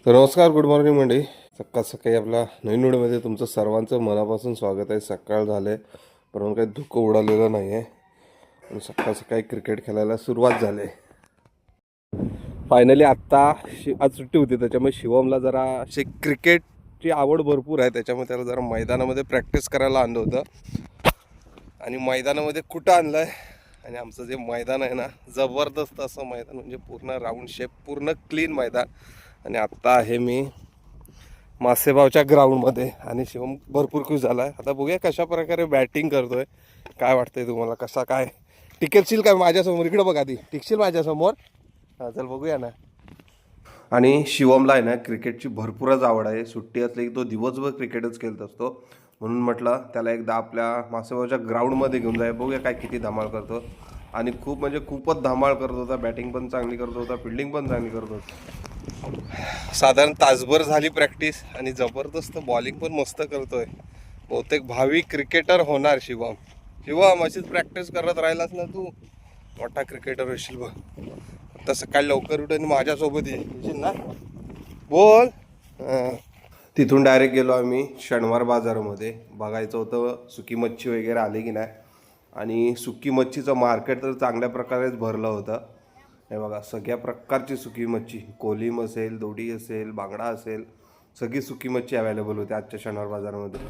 तर नमस्कार, good morning मंडळी. सकाळ सकाळी आपल्या नवीन व्हिडिओमध्ये तुमचं सर्वांचं मनापासून स्वागत आहे. सकाळ झाले परंतु काही धुकं उडालेलं नाही आहे आणि सकाळ सकाळी क्रिकेट खेळायला सुरुवात झाली. फायनली आत्ता आज सुट्टी होती, त्याच्यामुळे शिवमला जरा अशी क्रिकेटची आवड भरपूर आहे, त्याच्यामुळे त्याला जरा मैदानामध्ये प्रॅक्टिस करायला आणलं होतं. आणि मैदानामध्ये कुठं आणलं आहे, आणि आमचं जे मैदान आहे ना, जबरदस्त असं मैदान, म्हणजे पूर्ण राऊंड शेप, पूर्ण क्लीन मैदान. आणि आत्ता आहे मी मासेगावच्या ग्राउंडमध्ये आणि शिवम भरपूर खुश झाला आहे. आता बघूया कशा प्रकारे बॅटिंग करतोय. काय वाटतंय तुम्हाला, कसा काय टिकेल काय माझ्यासमोर? इकडं बघा, आधी टिकशील माझ्यासमोर? हां, चल बघूया ना. आणि शिवमला आहे ना क्रिकेटची भरपूरच आवड आहे. सुट्टी असली की तो दिवसभर क्रिकेटच खेळत असतो. म्हणून म्हटलं त्याला एकदा आपल्या मासेगावच्या ग्राउंडमध्ये घेऊन जाय, बघूया काय किती धमाल करतो. आणि खूप म्हणजे खूपच धमाल करत होता. बॅटिंग पण चांगली करत होता, फिल्डिंग पण चांगली करत होता. साधारण तासभर झाली प्रॅक्टिस आणि जबरदस्त बॉलिंग पण मस्त करतोय. बहुतेक भावी क्रिकेटर होणार शिवम. शिवम अशीच प्रॅक्टिस करत राहिलास ना तू, मोठा क्रिकेटर होशील बघ. आता सकाळी लवकर उठून माझ्यासोबत येशील ना, बोल. तिथून डायरेक्ट गेलो आम्ही शनिवार बाजारामध्ये. बघायचं होतं सुकी मच्छी वगैरे आली की नाही. आणि सुकी मच्छीचं मार्केट तर चांगल्या प्रकारेच भरलं होतं. हे बघा, सगळ्या प्रकारची सुकी मच्छी, कोलीम असेल, दोडी असेल, बांगडा असेल, सगळी सुकी मच्छी अवेलेबल होती आजच्या शनिवार बाजारामध्ये.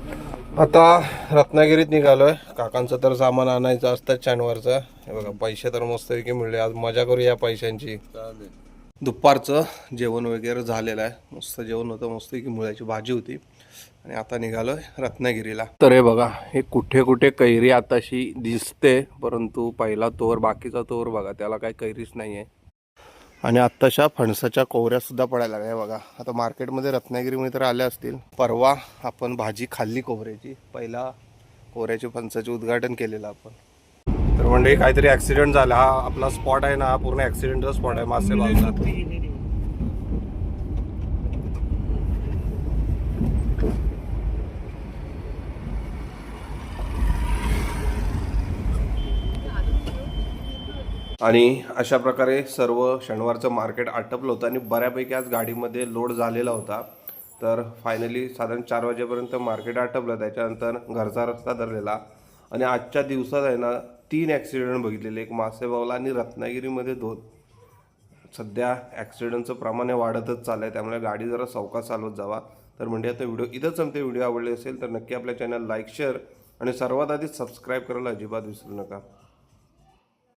आता रत्नागिरीत निघालो आहे. काकांचं तर सामान आणायचं असतं शनिवारचं. हे बघा, पैसे तर मस्तपैकी मिळले. आज मजा करूया पैशांची. दुपारचं जेवण वगैरे झालेलं आहे. मस्त जेवण होतं, मस्तपैकी मुळ्याची भाजी होती. आणि आता निघालोय रत्नागिरीला. तर हे बघा, हे कुठे कुठे कैरी आताशी दिसते, परंतु पहिला तोर, बाकीचा तोर बघा त्याला काही कैरीच नाही आहे. आणि आत्ताशा फणसाच्या कोवऱ्या सुद्धा पडायला लागल्या. बघा, आता मार्केटमध्ये रत्नागिरीमध्ये तर आल्या असतील. परवा आपण भाजी खाल्ली कोवऱ्याची, पहिला कोवऱ्याची फणसाचे उद्घाटन केलेलं आपण. तर म्हणजे काहीतरी ॲक्सिडेंट झाला. हा आपला स्पॉट आहे ना, हा पूर्ण ॲक्सिडेंटचा स्पॉट आहे मासेबावचा. आणि अशा प्रकारे सर्व शनिवारचं मार्केट आटपलं होतं आणि बऱ्यापैकी आज गाडीमध्ये लोड झालेला होता. तर फायनली साधारण 4 वाजेपर्यंत मार्केट आटपलं. त्याच्यानंतर घरचा रस्ता धरलेला. आणि आजच्या दिवसात आहे ना 3 ॲक्सिडेंट बघितलेले, एक मासेगावला आणि रत्नागिरीमध्ये 2. सध्या ॲक्सिडेंटचं प्रमाण वाढतच चाललं आहे, त्यामुळे गाडी जरा सावकाश चालवत जावा. तर म्हणजे आता व्हिडिओ इथंच संपते. व्हिडिओ आवडले असेल तर नक्की आपल्या चॅनल लाईक, शेअर आणि सर्वात आधी सबस्क्राईब करायला अजिबात विसरू नका.